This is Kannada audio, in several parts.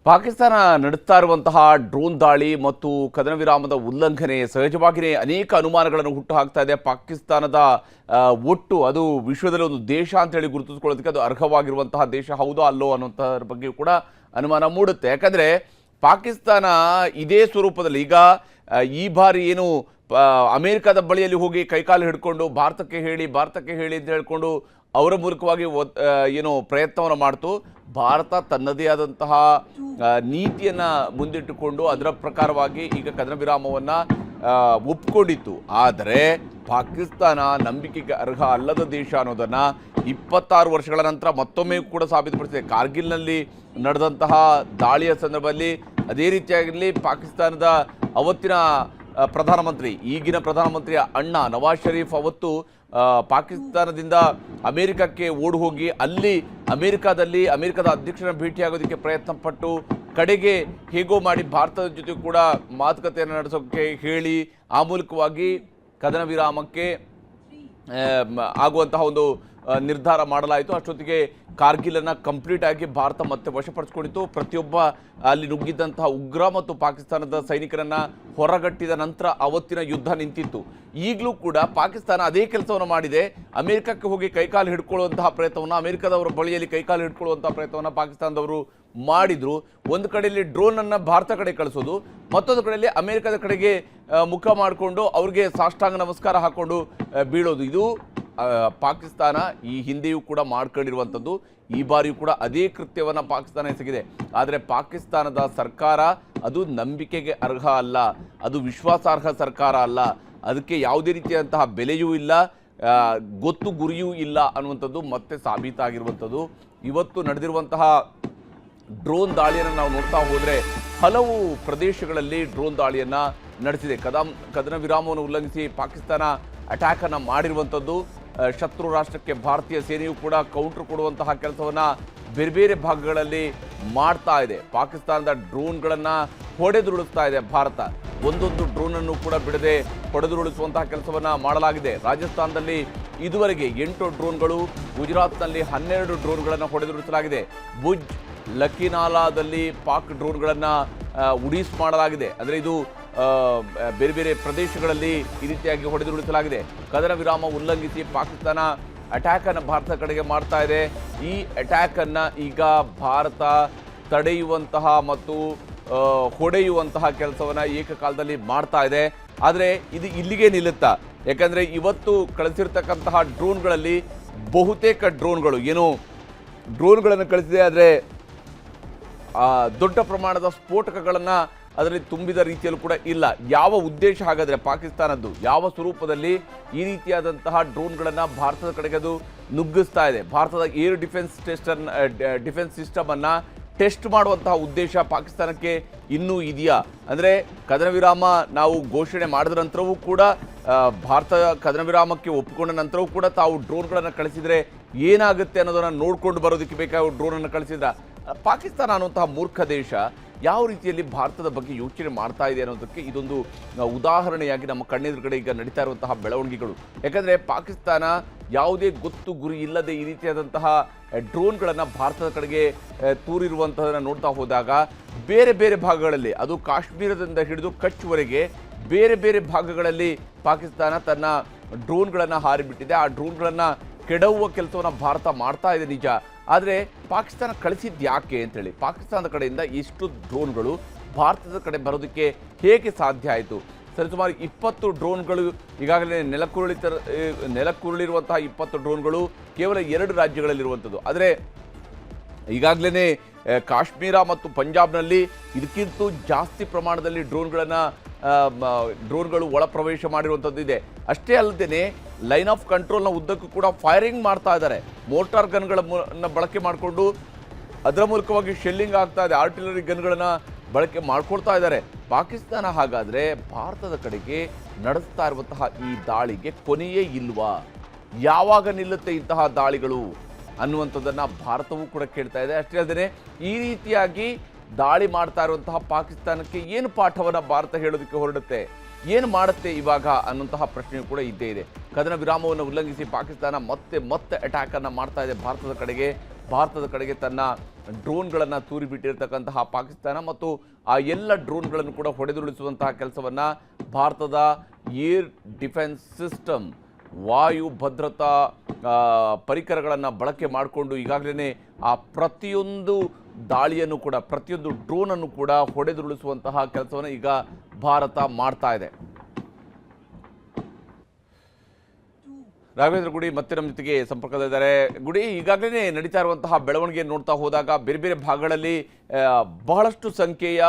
ಪಾಕಿಸ್ತಾನ ನಡೆಸ್ತಾ ಇರುವಂತಹ ಡ್ರೋನ್ ದಾಳಿ ಮತ್ತು ಕದನ ವಿರಾಮದ ಉಲ್ಲಂಘನೆ ಸಹಜವಾಗಿಯೇ ಅನೇಕ ಅನುಮಾನಗಳನ್ನು ಹುಟ್ಟುಹಾಕ್ತಾ ಇದೆ. ಪಾಕಿಸ್ತಾನದ ಒಟ್ಟು ಅದು ವಿಶ್ವದಲ್ಲಿ ಒಂದು ದೇಶ ಅಂತ ಹೇಳಿ ಗುರುತಿಸಿಕೊಳ್ಳೋದಕ್ಕೆ ಅದು ಅರ್ಹವಾಗಿರುವಂತಹ ದೇಶ ಹೌದೋ ಅಲ್ಲೋ ಅನ್ನೋಂಥದ್ರ ಬಗ್ಗೆ ಕೂಡ ಅನುಮಾನ ಮೂಡುತ್ತೆ. ಯಾಕಂದರೆ ಪಾಕಿಸ್ತಾನ ಇದೇ ಸ್ವರೂಪದಲ್ಲಿ ಈಗ ಈ ಬಾರಿ ಏನು ಅಮೇರಿಕಾದ ಬಳಿಯಲ್ಲಿ ಹೋಗಿ ಕೈಕಾಲು ಹಿಡ್ಕೊಂಡು ಭಾರತಕ್ಕೆ ಹೇಳಿ ಅಂತ ಹೇಳ್ಕೊಂಡು ಅವರ ಮೂಲಕವಾಗಿ ಏನು ಪ್ರಯತ್ನವನ್ನು ಮಾಡ್ತು. ಭಾರತ ತನ್ನದೇ ಆದಂತಹ ನೀತಿಯನ್ನು ಮುಂದಿಟ್ಟುಕೊಂಡು ಅದರ ಪ್ರಕಾರವಾಗಿ ಈಗ ಕದನ ವಿರಾಮವನ್ನು ಒಪ್ಪಿಕೊಂಡಿತ್ತು. ಆದರೆ ಪಾಕಿಸ್ತಾನ ನಂಬಿಕೆಗೆ ಅರ್ಹ ಅಲ್ಲದ ದೇಶ ಅನ್ನೋದನ್ನು 26 ವರ್ಷಗಳ ನಂತರ ಮತ್ತೊಮ್ಮೆ ಕೂಡ ಸಾಬೀತುಪಡಿಸಿದೆ. ಕಾರ್ಗಿಲ್ನಲ್ಲಿ ನಡೆದಂತಹ ದಾಳಿಯ ಸಂದರ್ಭದಲ್ಲಿ ಅದೇ ರೀತಿಯಾಗಿ ಪಾಕಿಸ್ತಾನದ ಅವತ್ತಿನ ಪ್ರಧಾನಮಂತ್ರಿ ಈಗಿನ ಪ್ರಧಾನಮಂತ್ರಿಯ ಅಣ್ಣ ನವಾಜ್ ಶರೀಫ್ ಅವತ್ತು ಪಾಕಿಸ್ತಾನದಿಂದ ಅಮೇರಿಕಕ್ಕೆ ಓಡಿ ಹೋಗಿ ಅಲ್ಲಿ ಅಮೇರಿಕಾದ ಅಧ್ಯಕ್ಷರನ್ನ ಭೇಟಿಯಾಗೋದಕ್ಕೆ ಪ್ರಯತ್ನ ಪಟ್ಟು ಕಡೆಗೆ ಹೇಗೋ ಮಾಡಿ ಭಾರತದ ಜೊತೆ ಕೂಡ ಮಾತುಕತೆಯನ್ನು ನಡೆಸೋಕ್ಕೆ ಹೇಳಿ ಆ ಮೂಲಕವಾಗಿ ಕದನ ವಿರಾಮಕ್ಕೆ ಆಗುವಂತಹ ಒಂದು ನಿರ್ಧಾರ ಮಾಡಲಾಯಿತು. ಅಷ್ಟೊತ್ತಿಗೆ ಕಾರ್ಗಿಲನ್ನು ಕಂಪ್ಲೀಟ್ ಆಗಿ ಭಾರತ ಮತ್ತೆ ವಶಪಡಿಸಿಕೊಂಡಿತ್ತು. ಪ್ರತಿಯೊಬ್ಬ ಅಲ್ಲಿ ನುಗ್ಗಿದ್ದಂತಹ ಉಗ್ರ ಮತ್ತು ಪಾಕಿಸ್ತಾನದ ಸೈನಿಕರನ್ನು ಹೊರಗಟ್ಟಿದ ನಂತರ ಅವತ್ತಿನ ಯುದ್ಧ ನಿಂತಿತ್ತು. ಈಗಲೂ ಕೂಡ ಪಾಕಿಸ್ತಾನ ಅದೇ ಕೆಲಸವನ್ನು ಮಾಡಿದೆ. ಅಮೆರಿಕಕ್ಕೆ ಹೋಗಿ ಕೈಕಾಲು ಹಿಡ್ಕೊಳ್ಳುವಂತಹ ಪ್ರಯತ್ನವನ್ನು, ಅಮೆರಿಕದವರ ಬಳಿಯಲ್ಲಿ ಕೈಕಾಲು ಹಿಡ್ಕೊಳ್ಳುವಂತಹ ಪ್ರಯತ್ನವನ್ನು ಪಾಕಿಸ್ತಾನದವರು ಮಾಡಿದರು. ಒಂದು ಕಡೆಯಲ್ಲಿ ಡ್ರೋನನ್ನು ಭಾರತ ಕಡೆ ಕಳಿಸೋದು, ಮತ್ತೊಂದು ಕಡೆಯಲ್ಲಿ ಅಮೆರಿಕದ ಕಡೆಗೆ ಮುಖ ಮಾಡಿಕೊಂಡು ಅವ್ರಿಗೆ ಸಾಷ್ಟಾಂಗ ನಮಸ್ಕಾರ ಹಾಕ್ಕೊಂಡು ಬೀಳೋದು. ಇದು ಪಾಕಿಸ್ತಾನ ಈ ಹಿಂದೆಯೂ ಕೂಡ ಮಾಡ್ಕೊಂಡಿರುವಂಥದ್ದು. ಈ ಬಾರಿಯೂ ಕೂಡ ಅದೇ ಕೃತ್ಯವನ್ನು ಪಾಕಿಸ್ತಾನ ಎಸಗಿದೆ. ಆದರೆ ಪಾಕಿಸ್ತಾನದ ಸರ್ಕಾರ ಅದು ನಂಬಿಕೆಗೆ ಅರ್ಹ ಅಲ್ಲ, ಅದು ವಿಶ್ವಾಸಾರ್ಹ ಸರ್ಕಾರ ಅಲ್ಲ, ಅದಕ್ಕೆ ಯಾವುದೇ ರೀತಿಯಾದಂತಹ ಬೆಲೆಯೂ ಇಲ್ಲ, ಗೊತ್ತು ಗುರಿಯೂ ಇಲ್ಲ ಅನ್ನುವಂಥದ್ದು ಮತ್ತೆ ಸಾಬೀತಾಗಿರುವಂಥದ್ದು. ಇವತ್ತು ನಡೆದಿರುವಂತಹ ಡ್ರೋನ್ ದಾಳಿಯನ್ನು ನಾವು ನೋಡ್ತಾ ಹೋದರೆ ಹಲವು ಪ್ರದೇಶಗಳಲ್ಲಿ ಡ್ರೋನ್ ದಾಳಿಯನ್ನು ನಡೆಸಿದೆ. ಕದನ ವಿರಾಮವನ್ನು ಉಲ್ಲಂಘಿಸಿ ಪಾಕಿಸ್ತಾನ ಅಟ್ಯಾಕನ್ನು ಮಾಡಿರುವಂಥದ್ದು. ಶತ್ರು ರಾಷ್ಟ್ರಕ್ಕೆ ಭಾರತೀಯ ಸೇನೆಯು ಕೂಡ ಕೌಂಟರ್ ಕೊಡುವಂತಹ ಕೆಲಸವನ್ನು ಬೇರೆ ಬೇರೆ ಭಾಗಗಳಲ್ಲಿ ಮಾಡ್ತಾ ಇದೆ. ಪಾಕಿಸ್ತಾನದ ಡ್ರೋನ್ಗಳನ್ನು ಹೊಡೆದುರುಳಿಸ್ತಾ ಇದೆ ಭಾರತ. ಒಂದೊಂದು ಡ್ರೋನನ್ನು ಕೂಡ ಬಿಡದೆ ಹೊಡೆದುರುಳಿಸುವಂತಹ ಕೆಲಸವನ್ನು ಮಾಡಲಾಗಿದೆ. ರಾಜಸ್ಥಾನದಲ್ಲಿ ಇದುವರೆಗೆ 8 ಡ್ರೋನ್ಗಳು, ಗುಜರಾತ್ನಲ್ಲಿ 12 ಡ್ರೋನ್ಗಳನ್ನು ಹೊಡೆದುರುಳಿಸಲಾಗಿದೆ. ಭುಜ್, ಲಕಿನಾಲಾದಲ್ಲಿ ಪಾಕ್ ಡ್ರೋನ್ಗಳನ್ನು ಉಡೀಸ್ ಮಾಡಲಾಗಿದೆ. ಅಂದರೆ ಇದು ಬೇರೆ ಬೇರೆ ಪ್ರದೇಶಗಳಲ್ಲಿ ಈ ರೀತಿಯಾಗಿ ಹೊಡೆದುರುಳಿಸಲಾಗಿದೆ. ಕದನ ವಿರಾಮ ಉಲ್ಲಂಘಿಸಿ ಪಾಕಿಸ್ತಾನ ಅಟ್ಯಾಕನ್ನು ಭಾರತ ಕಡೆಗೆ ಮಾಡ್ತಾ ಇದೆ. ಈ ಅಟ್ಯಾಕನ್ನು ಈಗ ಭಾರತ ತಡೆಯುವಂತಹ ಮತ್ತು ಹೊಡೆಯುವಂತಹ ಕೆಲಸವನ್ನು ಏಕಕಾಲದಲ್ಲಿ ಮಾಡ್ತಾ ಇದೆ. ಆದರೆ ಇದು ಇಲ್ಲಿಗೆ ನಿಲ್ಲುತ್ತಾ? ಯಾಕಂದರೆ ಇವತ್ತು ಕಳಿಸಿರ್ತಕ್ಕಂತಹ ಡ್ರೋನ್ಗಳಲ್ಲಿ ಬಹುತೇಕ ಡ್ರೋನ್ಗಳು ಡ್ರೋನ್ಗಳನ್ನು ಕಳಿಸಿದೆ. ಆದರೆ ದೊಡ್ಡ ಪ್ರಮಾಣದ ಸ್ಫೋಟಕಗಳನ್ನು ಅದರಲ್ಲಿ ತುಂಬಿದ ರೀತಿಯಲ್ಲೂ ಕೂಡ ಇಲ್ಲ. ಯಾವ ಉದ್ದೇಶ ಹಾಗಾದರೆ ಪಾಕಿಸ್ತಾನದ್ದು, ಯಾವ ಸ್ವರೂಪದಲ್ಲಿ ಈ ರೀತಿಯಾದಂತಹ ಡ್ರೋನ್ಗಳನ್ನು ಭಾರತದ ಕಡೆಗೆ ಅದು ನುಗ್ಗಿಸ್ತಾ ಇದೆ? ಭಾರತದ ಏರ್ ಡಿಫೆನ್ಸ್ ಸಿಸ್ಟಮನ್ನು ಟೆಸ್ಟ್ ಮಾಡುವಂತಹ ಉದ್ದೇಶ ಪಾಕಿಸ್ತಾನಕ್ಕೆ ಇನ್ನೂ ಇದೆಯಾ? ಅಂದರೆ ಕದನ ವಿರಾಮ ನಾವು ಘೋಷಣೆ ಮಾಡಿದ ನಂತರವೂ ಕೂಡ ಭಾರತ ಕದನ ವಿರಾಮಕ್ಕೆ ಒಪ್ಪಿಕೊಂಡ ನಂತರವೂ ಕೂಡ ತಾವು ಡ್ರೋನ್ಗಳನ್ನು ಕಳಿಸಿದರೆ ಏನಾಗುತ್ತೆ ಅನ್ನೋದನ್ನು ನೋಡ್ಕೊಂಡು ಬರೋದಕ್ಕೆ ಬೇಕಾಗಿ ಡ್ರೋನನ್ನು ಕಳಿಸಿದ್ರ? ಪಾಕಿಸ್ತಾನ ಅನ್ನುವಂತಹ ಮೂರ್ಖ ದೇಶ ಯಾವ ರೀತಿಯಲ್ಲಿ ಭಾರತದ ಬಗ್ಗೆ ಯೋಚನೆ ಮಾಡ್ತಾ ಇದೆ ಅನ್ನೋದಕ್ಕೆ ಇದೊಂದು ಉದಾಹರಣೆಯಾಗಿ ನಮ್ಮ ಕಣ್ಣೆದುರುಗಡೆ ಈಗ ನಡೀತಾ ಇರುವಂತಹ ಬೆಳವಣಿಗೆಗಳು. ಯಾಕಂದರೆ ಪಾಕಿಸ್ತಾನ ಯಾವುದೇ ಗೊತ್ತು ಗುರಿ ಇಲ್ಲದೆ ಈ ರೀತಿಯಾದಂತಹ ಡ್ರೋನ್ಗಳನ್ನು ಭಾರತದ ಕಡೆಗೆ ತೂರಿರುವಂಥದ್ದನ್ನು ನೋಡ್ತಾ ಹೋದಾಗ ಬೇರೆ ಬೇರೆ ಭಾಗಗಳಲ್ಲಿ, ಅದು ಕಾಶ್ಮೀರದಿಂದ ಹಿಡಿದು ಕಚ್ವರೆಗೆ ಬೇರೆ ಬೇರೆ ಭಾಗಗಳಲ್ಲಿ ಪಾಕಿಸ್ತಾನ ತನ್ನ ಡ್ರೋನ್ಗಳನ್ನು ಹಾರಿಬಿಟ್ಟಿದೆ. ಆ ಡ್ರೋನ್ಗಳನ್ನು ಕೆಡವುವ ಕೆಲಸವನ್ನು ಭಾರತ ಮಾಡ್ತಾ ಇದೆ ನಿಜ. ಆದರೆ ಪಾಕಿಸ್ತಾನ ಕಳಿಸಿದ್ದು ಯಾಕೆ ಅಂತೇಳಿ, ಪಾಕಿಸ್ತಾನದ ಕಡೆಯಿಂದ ಇಷ್ಟು ಡ್ರೋನ್ಗಳು ಭಾರತದ ಕಡೆ ಬರೋದಕ್ಕೆ ಹೇಗೆ ಸಾಧ್ಯ ಆಯಿತು? ಸರಿಸುಮಾರು 20 ಡ್ರೋನ್ಗಳು ಈಗಾಗಲೇ ನೆಲಕ್ಕುರುಳಿರುವಂತಹ 20 ಡ್ರೋನ್ಗಳು ಕೇವಲ 2 ರಾಜ್ಯಗಳಲ್ಲಿರುವಂಥದ್ದು. ಆದರೆ ಈಗಾಗಲೇ ಕಾಶ್ಮೀರ ಮತ್ತು ಪಂಜಾಬ್ನಲ್ಲಿ ಇದಕ್ಕಿಂತ ಜಾಸ್ತಿ ಪ್ರಮಾಣದಲ್ಲಿ ಡ್ರೋನ್ಗಳು ಒಳ ಪ್ರವೇಶ ಮಾಡಿರುವಂಥದ್ದು ಇದೆ. ಅಷ್ಟೇ ಅಲ್ಲದೆ ಲೈನ್ ಆಫ್ ಕಂಟ್ರೋಲ್ನ ಉದ್ದಕ್ಕೂ ಕೂಡ ಫೈರಿಂಗ್ ಮಾಡ್ತಾ ಇದ್ದಾರೆ. ಮೋಟಾರ್ ಗನ್ಗಳನ್ನು ಬಳಕೆ ಮಾಡಿಕೊಂಡು ಅದರ ಮೂಲಕವಾಗಿ ಶೆಲ್ಲಿಂಗ್ ಆಗ್ತಾ ಇದೆ. ಆರ್ಟಿಲರಿ ಗನ್ಗಳನ್ನು ಬಳಕೆ ಮಾಡ್ಕೊಳ್ತಾ ಇದ್ದಾರೆ. ಪಾಕಿಸ್ತಾನ ಹಾಗಾದರೆ ಭಾರತದ ಕಡೆಗೆ ನಡೆಸ್ತಾ ಇರುವಂತಹ ಈ ದಾಳಿಗೆ ಕೊನೆಯೇ ಇಲ್ವಾ? ಯಾವಾಗ ನಿಲ್ಲುತ್ತೆ ಇಂತಹ ದಾಳಿಗಳು ಅನ್ನುವಂಥದ್ದನ್ನು ಭಾರತವೂ ಕೂಡ ಕೇಳ್ತಾ ಇದೆ. ಅಷ್ಟೇ ಅಲ್ಲದೆ ಈ ರೀತಿಯಾಗಿ ದಾಳಿ ಮಾಡ್ತಾ ಇರುವಂತಹ ಪಾಕಿಸ್ತಾನಕ್ಕೆ ಏನು ಪಾಠವನ್ನು ಭಾರತ ಹೇಳೋದಕ್ಕೆ ಹೊರಡುತ್ತೆ, ಏನು ಮಾಡುತ್ತೆ ಇವಾಗ ಅನ್ನುವಂತಹ ಪ್ರಶ್ನೆಯೂ ಕೂಡ ಇದ್ದೇ ಇದೆ. ಕದನ ವಿರಾಮವನ್ನು ಉಲ್ಲಂಘಿಸಿ ಪಾಕಿಸ್ತಾನ ಮತ್ತೆ ಅಟ್ಯಾಕನ್ನು ಮಾಡ್ತಾ ಇದೆ ಭಾರತದ ಕಡೆಗೆ. ಭಾರತದ ಕಡೆಗೆ ತನ್ನ ಡ್ರೋನ್ಗಳನ್ನು ತೂರಿ ಬಿಟ್ಟಿರ್ತಕ್ಕಂತಹ ಪಾಕಿಸ್ತಾನ ಮತ್ತು ಆ ಎಲ್ಲ ಡ್ರೋನ್ಗಳನ್ನು ಕೂಡ ಹೊಡೆದುರುಳಿಸುವಂತಹ ಕೆಲಸವನ್ನು ಭಾರತದ ಏರ್ ಡಿಫೆನ್ಸ್ ಸಿಸ್ಟಮ್ ವಾಯು ಭದ್ರತಾ ಪರಿಕರಗಳನ್ನು ಬಳಕೆ ಮಾಡಿಕೊಂಡು ಈಗಾಗಲೇ ಆ ಪ್ರತಿಯೊಂದು ದಾಳಿಯನ್ನು ಕೂಡ ಪ್ರತಿಯೊಂದು ಡ್ರೋನನ್ನು ಕೂಡ ಹೊಡೆದುರುಳಿಸುವಂತಹ ಕೆಲಸವನ್ನು ಈಗ ಭಾರತ ಮಾಡ್ತಾ ಇದೆ. ರಾಘವೇಂದ್ರ ಗುಡಿ ಮತ್ತೆ ನಮ್ಮ ಜೊತೆಗೆ ಸಂಪರ್ಕದಲ್ಲಿದ್ದಾರೆ. ಗುಡಿ, ಈಗಾಗಲೇ ನಡೀತಾ ಇರುವಂತಹ ಬೆಳವಣಿಗೆಯನ್ನು ನೋಡ್ತಾ ಹೋದಾಗ ಬೇರೆ ಬೇರೆ ಭಾಗಗಳಲ್ಲಿ ಬಹಳಷ್ಟು ಸಂಖ್ಯೆಯ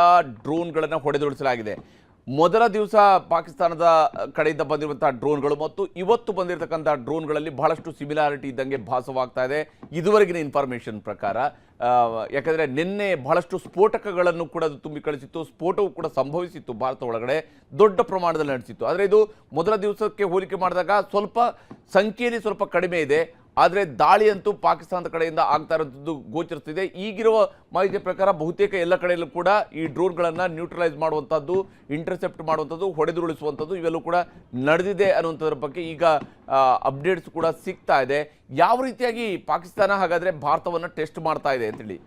ಡ್ರೋನ್ಗಳನ್ನು ಹೊಡೆದುರುಳಿಸಲಾಗಿದೆ. ಮೊದಲ ದಿವಸ ಪಾಕಿಸ್ತಾನದ ಕಡೆಯಿಂದ ಬಂದಿರುವಂತಹ ಡ್ರೋನ್ಗಳು ಮತ್ತು ಇವತ್ತು ಬಂದಿರತಕ್ಕಂಥ ಡ್ರೋನ್ಗಳಲ್ಲಿ ಬಹಳಷ್ಟು ಸಿಮಿಲಾರಿಟಿ ಇದ್ದಂಗೆ ಭಾಸವಾಗ್ತಾ ಇದೆ ಇದುವರೆಗಿನ ಇನ್ಫಾರ್ಮೇಷನ್ ಪ್ರಕಾರ. ಯಾಕಂದರೆ ನಿನ್ನೆ ಬಹಳಷ್ಟು ಸ್ಫೋಟಕಗಳನ್ನು ಕೂಡ ಅದು ತುಂಬಿ ಕಳಿಸಿತ್ತು, ಸ್ಫೋಟವೂ ಕೂಡ ಸಂಭವಿಸಿತ್ತು ಭಾರತ ಒಳಗಡೆ ದೊಡ್ಡ ಪ್ರಮಾಣದಲ್ಲಿ ನಡೆಸಿತ್ತು. ಆದರೆ ಇದು ಮೊದಲ ದಿವಸಕ್ಕೆ ಹೋಲಿಕೆ ಮಾಡಿದಾಗ ಸ್ವಲ್ಪ ಸಂಖ್ಯೆಯಲ್ಲಿ ಸ್ವಲ್ಪ ಕಡಿಮೆ ಇದೆ, ಆದರೆ ದಾಳಿ ಅಂತೂ ಪಾಕಿಸ್ತಾನದ ಕಡೆಯಿಂದ ಆಗ್ತಾ ಇರೋದು ಗೋಚರಿಸ್ತಿದೆ. ಈಗಿರುವ ಮಾಹಿತಿಯ ಪ್ರಕಾರ ಬಹುತೇಕ ಎಲ್ಲ ಕಡೆಯಲ್ಲೂ ಕೂಡ ಈ ಡ್ರೋನ್ಗಳನ್ನು ನ್ಯೂಟ್ರಲೈಸ್ ಮಾಡುವಂಥದ್ದು, ಇಂಟರ್ಸೆಪ್ಟ್ ಮಾಡುವಂಥದ್ದು, ಹೊಡೆದುರುಳಿಸುವಂಥದ್ದು ಇವೆಲ್ಲೂ ಕೂಡ ನಡೆದಿದೆ ಅನ್ನುವಂಥದ್ರ ಬಗ್ಗೆ ಈಗ ಅಪ್ಡೇಟ್ಸ್ ಕೂಡ ಸಿಗ್ತಾ ಇದೆ. ಯಾವ ರೀತಿಯಾಗಿ ಪಾಕಿಸ್ತಾನ ಹಾಗಾದರೆ ಭಾರತವನ್ನು ಟೆಸ್ಟ್ ಮಾಡ್ತಾ ಇದೆ ಅಂತೇಳಿ?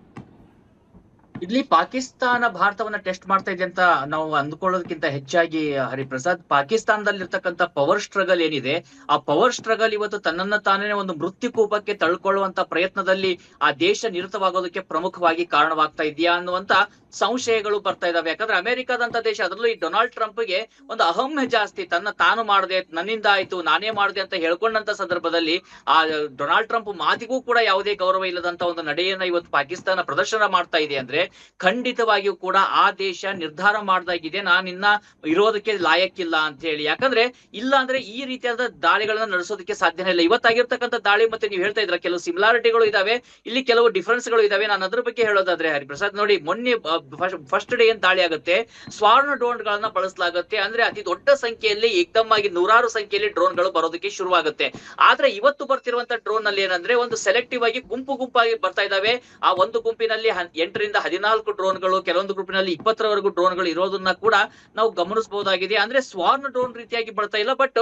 ಇಲ್ಲಿ ಪಾಕಿಸ್ತಾನ ಭಾರತವನ್ನ ಟೆಸ್ಟ್ ಮಾಡ್ತಾ ಇದೆ ಅಂತ ನಾವು ಅಂದ್ಕೊಳ್ಳೋದಕ್ಕಿಂತ ಹೆಚ್ಚಾಗಿ ಹರಿಪ್ರಸಾದ್, ಪಾಕಿಸ್ತಾನದಲ್ಲಿರ್ತಕ್ಕಂಥ ಪವರ್ ಸ್ಟ್ರಗಲ್ ಏನಿದೆ, ಆ ಪವರ್ ಸ್ಟ್ರಗಲ್ ಇವತ್ತು ತನ್ನನ್ನ ತಾನೇ ಒಂದು ಮೃತ್ಯುಕೂಪಕ್ಕೆ ತಳ್ಕೊಳ್ಳುವಂತ ಪ್ರಯತ್ನದಲ್ಲಿ ಆ ದೇಶ ನಿರತವಾಗೋದಕ್ಕೆ ಪ್ರಮುಖವಾಗಿ ಕಾರಣವಾಗ್ತಾ ಇದೆಯಾ ಅನ್ನುವಂತ ಸಂಶಯಗಳು ಬರ್ತಾ ಇದಾವೆ. ಯಾಕಂದ್ರೆ ಅಮೆರಿಕಾದಂತ ದೇಶ, ಅದರಲ್ಲೂ ಈ ಡೊನಾಲ್ಡ್ ಟ್ರಂಪ್ಗೆ ಒಂದು ಅಹಮ್ಯ ಜಾಸ್ತಿ, ತಾನು ಮಾಡದೆ, ನನ್ನಿಂದ ಆಯ್ತು, ನಾನೇ ಮಾಡಿದೆ ಅಂತ ಹೇಳ್ಕೊಂಡಂತ ಸಂದರ್ಭದಲ್ಲಿ ಆ ಡೊನಾಲ್ಡ್ ಟ್ರಂಪ್ ಮಾತಿಗೂ ಕೂಡ ಯಾವುದೇ ಗೌರವ ಇಲ್ಲದಂತ ಒಂದು ನಡೆಯನ್ನ ಇವತ್ತು ಪಾಕಿಸ್ತಾನ ಪ್ರದರ್ಶನ ಮಾಡ್ತಾ ಇದೆ ಅಂದ್ರೆ ಖಂಡಿತವಾಗಿಯೂ ಕೂಡ ಆ ದೇಶ ನಿರ್ಧಾರ ಮಾಡ್ದಾಗಿದೆ, ನಾನಿನ್ನ ಇರೋದಕ್ಕೆ ಲಾಯಕ್ಕಿಲ್ಲ ಅಂತ ಹೇಳಿ. ಯಾಕಂದ್ರೆ ಇಲ್ಲ ಅಂದ್ರೆ ಈ ರೀತಿಯಾದ ದಾಳಿಗಳನ್ನ ನಡೆಸೋದಕ್ಕೆ ಸಾಧ್ಯನೇ ಇಲ್ಲ. ಇವತ್ತಾಗಿರ್ತಕ್ಕಂಥ ದಾಳಿ ಮತ್ತೆ ನೀವು ಹೇಳ್ತಾ ಇದ್ರ ಕೆಲವು ಸಿಮಿಲಾರಿಟಿಗಳು ಇದಾವೆ, ಇಲ್ಲಿ ಕೆಲವು ಡಿಫರೆನ್ಸ್ ಗಳು ಇದಾವೆ. ನಾನು ಅದ್ರ ಬಗ್ಗೆ ಹೇಳೋದಾದ್ರೆ ಹರಿಪ್ರಸಾದ್ ನೋಡಿ, ಮೊನ್ನೆ ಫಸ್ಟ್ ಡೇ ಏನ್ ದಾಳಿ ಆಗುತ್ತೆ, ಸ್ವಾರ್ಣ ಡ್ರೋನ್ ಗಳನ್ನ ಬಳಸಲಾಗುತ್ತೆ. ಅಂದ್ರೆ ಅತಿ ದೊಡ್ಡ ಸಂಖ್ಯೆಯಲ್ಲಿ ಏಕದಮ್ ಆಗಿ ನೂರಾರು ಸಂಖ್ಯೆಯಲ್ಲಿ ಡ್ರೋನ್ ಗಳು ಬರೋದಕ್ಕೆ ಶುರುವಾಗುತ್ತೆ. ಆದ್ರೆ ಇವತ್ತು ಬರ್ತಿರುವಂತ ಡ್ರೋನ್ ನಲ್ಲಿ ಏನಂದ್ರೆ ಒಂದು ಸೆಲೆಕ್ಟಿವ್ ಆಗಿ ಗುಂಪಾಗಿ ಬರ್ತಾ ಇದಾವೆ. ಆ ಒಂದು ಗುಂಪಿನಲ್ಲಿ 8 ರಿಂದ 14 ಡ್ರೋನ್ಗಳು, ಕೆಲವೊಂದು ಗ್ರೂಪಿನಲ್ಲಿ 20ರವರೆಗೂ ಡ್ರೋನ್ಗಳು ಇರೋದನ್ನ ಕೂಡ ನಾವು ಗಮನಿಸಬಹುದಾಗಿದೆ. ಅಂದ್ರೆ ಸ್ವಾರ್ಣ ಡ್ರೋನ್ ರೀತಿಯಾಗಿ ಬರ್ತಾ ಇಲ್ಲ, ಬಟ್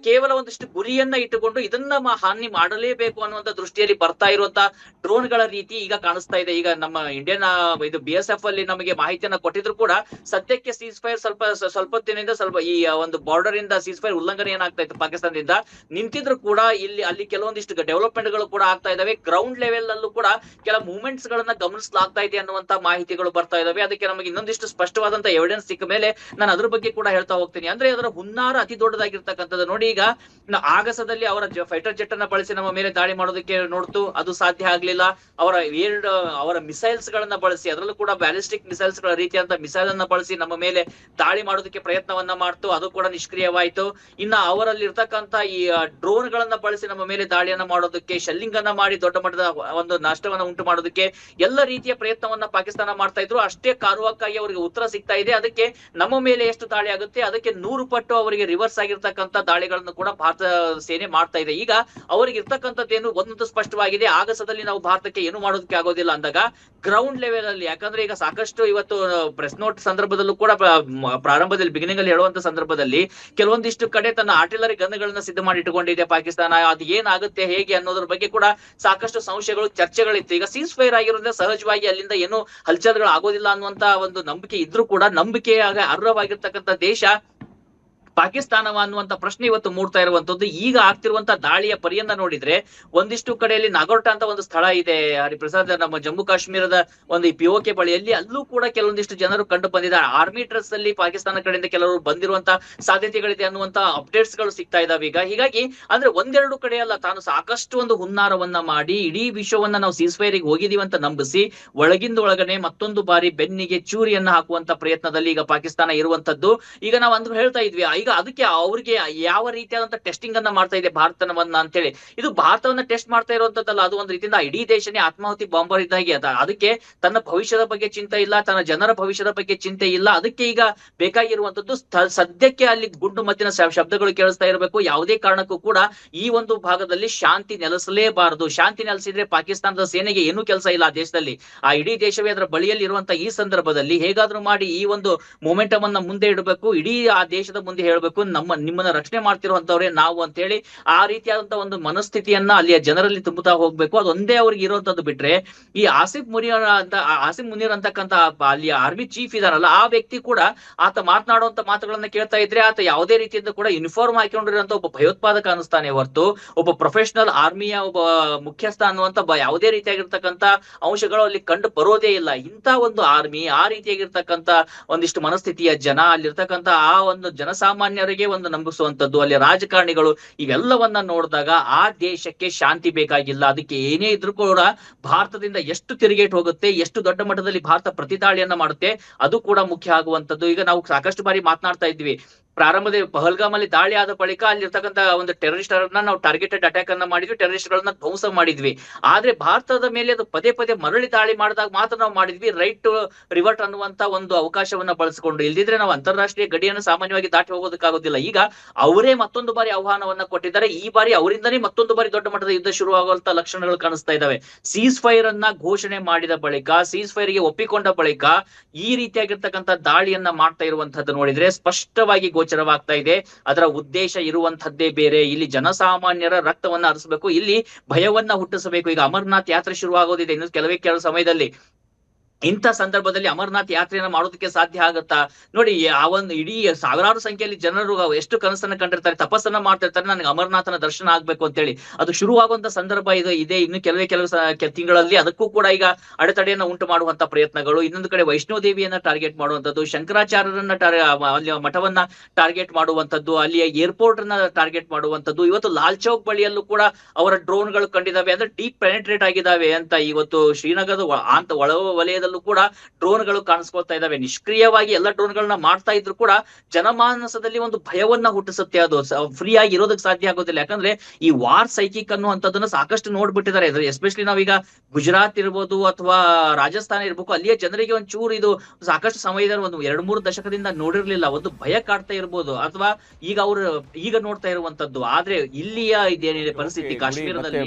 ಕೇವಲ ಒಂದಿಷ್ಟು ಗುರಿಯನ್ನ ಇಟ್ಟುಕೊಂಡು ಇದನ್ನ ಹಾನಿ ಮಾಡಲೇಬೇಕು ಅನ್ನುವಂತ ದೃಷ್ಟಿಯಲ್ಲಿ ಬರ್ತಾ ಇರುವಂತ ಡ್ರೋನ್ ಗಳ ರೀತಿ ಈಗ ಕಾಣಿಸ್ತಾ ಇದೆ. ಈಗ ನಮ್ಮ ಇಂಡಿಯನ್ ಇದು BSF ಅಲ್ಲಿ ನಮಗೆ ಮಾಹಿತಿಯನ್ನ ಕೊಟ್ಟಿದ್ರು ಕೂಡ ಸದ್ಯಕ್ಕೆ ಸೀಸ್ ಫೈರ್ ಸ್ವಲ್ಪ ಹೊತ್ತಿನಿಂದ ಸ್ವಲ್ಪ ಈ ಒಂದು ಬಾರ್ಡರ್ ಇಂದ ಸೀಸ್ ಫೈರ್ ಉಲ್ಲಂಘನೆ ಏನಾಗ್ತಾ ಇತ್ತು ಪಾಕಿಸ್ತಾನದಿಂದ ನಿಂತಿದ್ರು ಕೂಡ ಅಲ್ಲಿ ಕೆಲವೊಂದಿಷ್ಟು ಡೆವಲಪ್ಮೆಂಟ್ ಗಳು ಕೂಡ ಆಗ್ತಾ ಇದಾವೆ. ಗ್ರೌಂಡ್ ಲೆವೆಲ್ ಅಲ್ಲೂ ಕೂಡ ಕೆಲ ಮೂವ್ಮೆಂಟ್ಸ್ ಗಳನ್ನ ಗಮನಿಸಲಾಗ್ತಾ ಇದೆ ಅನ್ನುವಂತ ಮಾಹಿತಿಗಳು ಬರ್ತಾ ಇದಾವೆ. ಅದಕ್ಕೆ ನಮಗೆ ಇನ್ನೊಂದಿಷ್ಟು ಸ್ಪಷ್ಟವಾದಂತ ಎವಿಡೆನ್ಸ್ ಸಿಕ್ಕ ಮೇಲೆ ನಾನು ಅದ್ರ ಬಗ್ಗೆ ಕೂಡ ಹೇಳ್ತಾ ಹೋಗ್ತೀನಿ. ಅಂದ್ರೆ ಅದರ ಹುನ್ನಾರ ಅತಿ ದೊಡ್ಡದಾಗಿರ್ತಕ್ಕಂಥದ್ದು. ನೋಡಿ, ಈಗ ಆಗಸದಲ್ಲಿ ಅವರ ಫೈಟರ್ ಜೆಟ್ ಅನ್ನ ಬಳಸಿ ನಮ್ಮ ಮೇಲೆ ದಾಳಿ ಮಾಡೋದಕ್ಕೆ ನೋಡ್ತು, ಅದು ಸಾಧ್ಯ ಆಗ್ಲಿಲ್ಲ. ಅವರ ಮಿಸೈಲ್ಸ್ ಗಳನ್ನ ಬಳಸಿ, ಅದರಲ್ಲೂ ಕೂಡ ಬ್ಯಾಲಿಸ್ಟಿಕ್ ಮಿಸೈಲ್ಸ್ ಗಳ ರೀತಿಯಾದಂತ ಮಿಸೈಲ್ ಅನ್ನ ಬಳಸಿ ನಮ್ಮ ಮೇಲೆ ದಾಳಿ ಮಾಡೋದಕ್ಕೆ ಪ್ರಯತ್ನವನ್ನ ಮಾಡ್ತು, ಅದು ಕೂಡ ನಿಷ್ಕ್ರಿಯವಾಯಿತು. ಇನ್ನ ಅವರಲ್ಲಿ ಇರ್ತಕ್ಕಂತ ಈ ಡ್ರೋನ್ ಗಳನ್ನ ಬಳಸಿ ನಮ್ಮ ಮೇಲೆ ದಾಳಿಯನ್ನ ಮಾಡೋದಕ್ಕೆ, ಶೆಲ್ಲಿಂಗ್ ಅನ್ನ ಮಾಡಿ ದೊಡ್ಡ ಮಟ್ಟದ ಒಂದು ನಷ್ಟವನ್ನ ಉಂಟು ಮಾಡೋದಕ್ಕೆ ಎಲ್ಲ ರೀತಿಯ ಪ್ರಯತ್ನವನ್ನ ಪಾಕಿಸ್ತಾನ ಮಾಡ್ತಾ ಇದ್ರು. ಅಷ್ಟೇ ಕಾರುವಕ್ಕಾಗಿ ಅವರಿಗೆ ಉತ್ತರ ಸಿಗ್ತಾ ಇದೆ. ಅದಕ್ಕೆ ನಮ್ಮ ಮೇಲೆ ಎಷ್ಟು ದಾಳಿ ಆಗುತ್ತೆ ಅದಕ್ಕೆ 100 ಪಟ್ಟು ಅವರಿಗೆ ರಿವರ್ಸ್ ಆಗಿರ್ತಕ್ಕಂಥ ದಾಳಿಗಳನ್ನು ಕೂಡ ಭಾರತ ಸೇನೆ ಮಾಡ್ತಾ ಇದೆ. ಈಗ ಅವರಿಗೆ ಇರ್ತಕ್ಕಂಥದ್ದೇನು ಒಂದೊಂದು ಸ್ಪಷ್ಟವಾಗಿದೆ, ಆಗಸದಲ್ಲಿ ನಾವು ಭಾರತಕ್ಕೆ ಏನು ಮಾಡೋದಕ್ಕೆ ಆಗೋದಿಲ್ಲ ಅಂದಾಗ ಗ್ರೌಂಡ್ ಲೆವೆಲ್ ಅಲ್ಲಿ, ಯಾಕಂದ್ರೆ ಈಗ ಸಾಕಷ್ಟು ಇವತ್ತು ಪ್ರೆಸ್ ನೋಟ್ ಸಂದರ್ಭದಲ್ಲೂ ಕೂಡ ಪ್ರಾರಂಭದಲ್ಲಿ ಬಿಗಿನಿಂಗ್ ಅಲ್ಲಿ ಹೇಳುವಂತ ಸಂದರ್ಭದಲ್ಲಿ ಕೆಲವೊಂದಿಷ್ಟು ಕಡೆ ತನ್ನ ಆರ್ಟಿಲರಿ ಗನ್ಗಳನ್ನ ಸಿದ್ಧ ಮಾಡಿ ಇಟ್ಟುಕೊಂಡಿದೆ ಪಾಕಿಸ್ತಾನ. ಅದು ಏನಾಗುತ್ತೆ ಹೇಗೆ ಅನ್ನೋದ್ರ ಬಗ್ಗೆ ಕೂಡ ಸಾಕಷ್ಟು ಸಂಶಯಗಳು, ಚರ್ಚೆಗಳಿತ್ತು. ಈಗ ಸೀಸ್ ಫೈರ್ ಆಗಿರೋದ್ರಿಂದ ಸಹಜವಾಗಿ ಅಲ್ಲಿಂದ ಏನು ಹಲ್ಚಲ್ಗಳು ಆಗೋದಿಲ್ಲ ಅನ್ನುವಂತ ಒಂದು ನಂಬಿಕೆ ಇದ್ರೂ ಕೂಡ ನಂಬಿಕೆಯಾಗ ಅರ್ಹವಾಗಿರ್ತಕ್ಕಂಥ ದೇಶ ಪಾಕಿಸ್ತಾನವ ಅನ್ನುವಂತ ಪ್ರಶ್ನೆ ಇವತ್ತು ಮೂಡ್ತಾ ಇರುವಂತದ್ದು. ಈಗ ಆಗ್ತಿರುವಂತ ದಾಳಿಯ ಪರಿಯನ್ನ ನೋಡಿದ್ರೆ ಒಂದಿಷ್ಟು ಕಡೆಯಲ್ಲಿ ನಾಗೋರ್ಟಾ ಅಂತ ಒಂದು ಸ್ಥಳ ಇದೆ ಹರಿಪ್ರಸಾದ್, ನಮ್ಮ ಜಮ್ಮು ಕಾಶ್ಮೀರದ ಒಂದು POK ಬಳಿಯಲ್ಲಿ, ಅಲ್ಲೂ ಕೂಡ ಕೆಲವೊಂದಿಷ್ಟು ಜನರು ಕಂಡು ಬಂದಿದ್ದಾರೆ. ಆರ್ಮಿ ಡ್ರೆಸ್ ಅಲ್ಲಿ ಪಾಕಿಸ್ತಾನ ಕಡೆಯಿಂದ ಕೆಲವರು ಬಂದಿರುವಂತ ಸಾಧ್ಯತೆಗಳಿದೆ ಅನ್ನುವಂತ ಅಪ್ಡೇಟ್ಸ್ ಗಳು ಸಿಗ್ತಾ ಇದಾವೆ ಈಗ. ಹೀಗಾಗಿ ಅಂದ್ರೆ ಒಂದೆರಡು ಕಡೆ ಅಲ್ಲ, ತಾನು ಸಾಕಷ್ಟು ಒಂದು ಹುನ್ನಾರವನ್ನ ಮಾಡಿ ಇಡೀ ವಿಶ್ವವನ್ನ ನಾವು ಸೀಸ್ ಫೈರಿಗೆ ಹೋಗಿದೀವಿ ಅಂತ ನಂಬಿಸಿ ಒಳಗಿಂದ ಒಳಗನೆ ಮತ್ತೊಂದು ಬಾರಿ ಬೆನ್ನಿಗೆ ಚೂರಿಯನ್ನ ಹಾಕುವಂತ ಪ್ರಯತ್ನದಲ್ಲಿ ಈಗ ಪಾಕಿಸ್ತಾನ ಇರುವಂತದ್ದು. ಈಗ ನಾವು ಅಂದ್ರೂ ಹೇಳ್ತಾ ಇದ್ವಿ, ಈಗ ಅದಕ್ಕೆ ಅವ್ರಿಗೆ ಯಾವ ರೀತಿಯಾದಂತ ಟೆಸ್ಟಿಂಗ್ ಅನ್ನ ಮಾಡ್ತಾ ಇದೆ ಭಾರತವನ್ನ ಅಂತೇಳಿ. ಇದು ಭಾರತವನ್ನ ಟೆಸ್ಟ್ ಮಾಡ್ತಾ ಇರುವಂತದ್ದಲ್ಲ, ಅದು ಒಂದು ರೀತಿಯಿಂದ ಇಡೀ ದೇಶನೇ ಆತ್ಮಾಹುತಿ ಬಾಂಬರ್ ಇದ್ದಾಗೆ ಅದ. ಅದಕ್ಕೆ ತನ್ನ ಭವಿಷ್ಯದ ಬಗ್ಗೆ ಚಿಂತೆ ಇಲ್ಲ, ತನ್ನ ಜನರ ಭವಿಷ್ಯದ ಬಗ್ಗೆ ಚಿಂತೆ ಇಲ್ಲ. ಅದಕ್ಕೆ ಈಗ ಬೇಕಾಗಿರುವಂತದ್ದು ಸದ್ಯಕ್ಕೆ ಅಲ್ಲಿ ಗುಂಡು ಮತ್ತಿನ ಶಬ್ದಗಳು ಕೇಳಿಸ್ತಾ ಇರಬೇಕು. ಯಾವುದೇ ಕಾರಣಕ್ಕೂ ಕೂಡ ಈ ಒಂದು ಭಾಗದಲ್ಲಿ ಶಾಂತಿ ನೆಲೆಸಲೇಬಾರದು. ಶಾಂತಿ ನೆಲೆಸಿದ್ರೆ ಪಾಕಿಸ್ತಾನದ ಸೇನೆಗೆ ಏನೂ ಕೆಲಸ ಇಲ್ಲ ಆ ದೇಶದಲ್ಲಿ. ಆ ಇಡೀ ದೇಶವೇ ಅದರ ಬಳಿಯಲ್ಲಿ ಇರುವಂತ ಈ ಸಂದರ್ಭದಲ್ಲಿ ಹೇಗಾದ್ರೂ ಮಾಡಿ ಈ ಒಂದು ಮೊಮೆಂಟಮ್ ಅನ್ನ ಮುಂದೆ ಇಡಬೇಕು, ಇಡೀ ಆ ದೇಶದ ಮುಂದೆ ಹೇಳ್ಬೇಕು, ನಿಮ್ಮನ್ನ ರಕ್ಷಣೆ ಮಾಡ್ತಿರುವಂತವ್ರೆ ನಾವು ಅಂತ ಹೇಳಿ ಆ ರೀತಿಯಾದಂತಹ ಒಂದು ಮನಸ್ಥಿತಿಯನ್ನ ಅಲ್ಲಿಯ ಜನರಲ್ಲಿ ತುಂಬುತ್ತಾ ಹೋಗ್ಬೇಕು. ಅದೊಂದೇ ಅವ್ರಿಗೆ ಇರುವಂತದ್ದು ಬಿಟ್ರೆ, ಈ ಆಸಿಫ್ ಮುನೀರ್ ಅಂತಕ್ಕಂತ ಅಲ್ಲಿಯ ಆರ್ಮಿ ಚೀಫ್ ಇದಾರಲ್ಲ, ಆ ವ್ಯಕ್ತಿ ಕೂಡ ಆತ ಮಾತನಾಡುವಂತ ಮಾತುಗಳನ್ನ ಕೇಳ್ತಾ ಇದ್ರೆ ಆತ ಯಾವುದೇ ರೀತಿಯಿಂದ ಕೂಡ ಯೂನಿಫಾರ್ಮ್ ಹಾಕೊಂಡಿರುವಂತ ಒಬ್ಬ ಭಯೋತ್ಪಾದಕ ಅನಿಸ್ತಾನೆ ಹೊರತು ಒಬ್ಬ ಪ್ರೊಫೆಷನಲ್ ಆರ್ಮಿಯ ಒಬ್ಬ ಮುಖ್ಯಸ್ಥ ಅನ್ನುವಂತ ಯಾವುದೇ ರೀತಿಯಾಗಿರ್ತಕ್ಕಂತ ಅಂಶಗಳು ಅಲ್ಲಿ ಕಂಡು ಬರೋದೇ ಇಲ್ಲ. ಇಂತ ಒಂದು ಆರ್ಮಿ, ಆ ರೀತಿಯಾಗಿರ್ತಕ್ಕಂತ ಒಂದಿಷ್ಟು ಮನಸ್ಥಿತಿಯ ಜನ, ಅಲ್ಲಿರ್ತಕ್ಕಂತ ಆ ಒಂದು ಜನಸಾಮಾನ್ಯರಿಗೆ ಒಂದು ನಂಬಿಸುವಂತದ್ದು, ಅಲ್ಲಿ ರಾಜಕಾರಣಿಗಳು, ಇವೆಲ್ಲವನ್ನ ನೋಡಿದಾಗ ಆ ದೇಶಕ್ಕೆ ಶಾಂತಿ ಬೇಕಾಗಿಲ್ಲ. ಅದಕ್ಕೆ ಏನೇ ಇದ್ರೂ ಕೂಡ ಭಾರತದಿಂದ ಎಷ್ಟು ತಿರುಗೇಟ್ ಹೋಗುತ್ತೆ, ಎಷ್ಟು ದೊಡ್ಡ ಮಟ್ಟದಲ್ಲಿ ಭಾರತ ಪ್ರತಿದಾಳಿಯನ್ನ ಮಾಡುತ್ತೆ, ಅದು ಕೂಡ ಮುಖ್ಯ ಆಗುವಂತದ್ದು. ಈಗ ನಾವು ಸಾಕಷ್ಟು ಬಾರಿ ಮಾತನಾಡ್ತಾ ಇದ್ವಿ, ಪ್ರಾರಂಭದಲ್ಲಿ ಪಹಲ್ಗಾಮ್ ಅಲ್ಲಿ ದಾಳಿ ಆದ ಬಳಿಕ ಅಲ್ಲಿರ್ತಕ್ಕಂತ ಒಂದು ಟೆರರಿಸ್ಟ್ ಅನ್ನ ನಾವು ಟಾರ್ಗೆಟೆಡ್ ಅಟ್ಯಾಕ್ ಅನ್ನ ಮಾಡಿದ್ವಿ, ಟೆರರಿಸ್ಟ್ ಗಳನ್ನ ಧ್ವಂಸ ಮಾಡಿದ್ವಿ. ಆದ್ರೆ ಭಾರತದ ಮೇಲೆ ಅದು ಪದೇ ಪದೇ ಮರಳಿ ದಾಳಿ ಮಾಡಿದಾಗ ಮಾತ್ರ ನಾವು ಮಾಡಿದ್ವಿ ರೈಟ್ ಟು ರಿವರ್ಟ್ ಅನ್ನುವಂತ ಒಂದು ಅವಕಾಶವನ್ನ ಬಳಸಿಕೊಂಡು. ಇಲ್ದಿದ್ರೆ ನಾವು ಅಂತಾರಾಷ್ಟ್ರೀಯ ಗಡಿಯನ್ನು ಸಾಮಾನ್ಯವಾಗಿ ದಾಟಿ ಹೋಗೋದಕ್ಕಾಗೋದಿಲ್ಲ. ಈಗ ಅವರೇ ಮತ್ತೊಂದು ಬಾರಿ ಆಹ್ವಾನವನ್ನ ಕೊಟ್ಟಿದ್ದಾರೆ. ಈ ಬಾರಿ ಅವರಿಂದನೇ ಮತ್ತೊಂದು ಬಾರಿ ದೊಡ್ಡ ಮಟ್ಟದ ಯುದ್ಧ ಶುರುವಾಗುವಂತ ಲಕ್ಷಣಗಳು ಕಾಣಿಸ್ತಾ ಇದಾವೆ. ಸೀಸ್ ಫೈರ್ ಅನ್ನ ಘೋಷಣೆ ಮಾಡಿದ ಬಳಿಕ, ಸೀಸ್ ಫೈರ್ ಗೆ ಒಪ್ಪಿಕೊಂಡ ಬಳಿಕ ಈ ರೀತಿಯಾಗಿರ್ತಕ್ಕಂಥ ದಾಳಿಯನ್ನ ಮಾಡ್ತಾ ಇರುವಂತದ್ದು ನೋಡಿದ್ರೆ ಸ್ಪಷ್ಟವಾಗಿ ಗೋಚರವಾಗ್ತಾ ಇದೆ. ಅದರ ಉದ್ದೇಶ ಇರುವಂತದ್ದೇ ಬೇರೆ. ಇಲ್ಲಿ ಜನಸಾಮಾನ್ಯರ ರಕ್ತವನ್ನ ಹರಿಸಬೇಕು, ಇಲ್ಲಿ ಭಯವನ್ನ ಹುಟ್ಟಿಸಬೇಕು. ಈಗ ಅಮರನಾಥ್ ಯಾತ್ರೆ ಶುರುವಾಗೋದಿದೆ ಇನ್ನು ಕೆಲವೇ ಸಮಯದಲ್ಲಿ. ಇಂಥ ಸಂದರ್ಭದಲ್ಲಿ ಅಮರನಾಥ್ ಯಾತ್ರೆಯನ್ನ ಮಾಡೋದಕ್ಕೆ ಸಾಧ್ಯ ಆಗುತ್ತಾ? ನೋಡಿ, ಆ ಒಂದು ಇಡೀ ಸಾವಿರಾರು ಸಂಖ್ಯೆಯಲ್ಲಿ ಜನರು ಎಷ್ಟು ಕನಸನ್ನ ಕಂಡಿರ್ತಾರೆ, ತಪಸ್ಸನ್ನ ಮಾಡ್ತಿರ್ತಾರೆ, ನನಗೆ ಅಮರನಾಥನ ದರ್ಶನ ಆಗ್ಬೇಕು ಅಂತ ಹೇಳಿ. ಅದು ಶುರುವಾಗುವಂತ ಸಂದರ್ಭ ಇದೆ ಇನ್ನು ಕೆಲವು ತಿಂಗಳಲ್ಲಿ. ಅದಕ್ಕೂ ಕೂಡ ಈಗ ಅಡೆತಡೆಯನ್ನ ಉಂಟು ಮಾಡುವಂತ ಪ್ರಯತ್ನಗಳು. ಇನ್ನೊಂದು ಕಡೆ ವೈಷ್ಣೋ ದೇವಿಯನ್ನ ಟಾರ್ಗೆಟ್ ಮಾಡುವಂತದ್ದು, ಶಂಕರಾಚಾರ್ಯರನ್ನ ಅಲ್ಲಿ ಮಠವನ್ನ ಟಾರ್ಗೆಟ್ ಮಾಡುವಂತದ್ದು, ಅಲ್ಲಿಯ ಏರ್ಪೋರ್ಟ್ ಅನ್ನ ಟಾರ್ಗೆಟ್ ಮಾಡುವಂತದ್ದು. ಇವತ್ತು ಲಾಲ್ ಚೌಕ್ ಬಳಿಯಲ್ಲೂ ಕೂಡ ಅವರ ಡ್ರೋನ್ ಗಳು ಕಂಡಿದ್ದಾವೆ, ಅಂದ್ರೆ ಡೀಪ್ ಪೆನೆಟ್ರೇಟ್ ಆಗಿದ್ದಾವೆ ಅಂತ. ಇವತ್ತು ಶ್ರೀನಗರದ ಒಳ ವಲಯದಲ್ಲಿ ಕೂಡ ಡ್ರೋನ್ ಗಳು ಕಾಣಿಸ್ಕೊಳ್ತಾ ಇದಾವೆ. ನಿಷ್ಕ್ರಿಯವಾಗಿ ಎಲ್ಲ ಡ್ರೋನ್ ಗಳನ್ನ ಮಾಡ್ತಾ ಇದ್ರು ಕೂಡ ಜನಮಾನಸದಲ್ಲಿ ಒಂದು ಭಯವನ್ನ ಹುಟ್ಟಿಸುತ್ತೆ. ಅದು ಫ್ರೀ ಆಗಿ ಇರೋದಕ್ಕೆ ಸಾಧ್ಯ ಆಗೋದಿಲ್ಲ. ಯಾಕಂದ್ರೆ ಈ ವಾರ್ ಸೈಕಿಕ್ ಅನ್ನುವಂಥದ್ದನ್ನ ಸಾಕಷ್ಟು ನೋಡ್ಬಿಟ್ಟಿದ್ದಾರೆ. ಎಸ್ಪೆಷಲಿ ನಾವೀಗ ಗುಜರಾತ್ ಇರ್ಬೋದು ಅಥವಾ ರಾಜಸ್ಥಾನ ಇರ್ಬೇಕು, ಅಲ್ಲಿಯ ಜನರಿಗೆ ಒಂಚೂರು ಇದು ಸಾಕಷ್ಟು ಸಮಯದಲ್ಲಿ ಒಂದು 2-3 ದಶಕದಿಂದ ನೋಡಿರ್ಲಿಲ್ಲ. ಒಂದು ಭಯ ಕಾಡ್ತಾ ಇರ್ಬೋದು, ಅಥವಾ ಈಗ ನೋಡ್ತಾ ಇರುವಂತದ್ದು. ಆದ್ರೆ ಇಲ್ಲಿಯ ಇದೇನಿದೆ ಪರಿಸ್ಥಿತಿ ಕಾಶ್ಮೀರದಲ್ಲಿ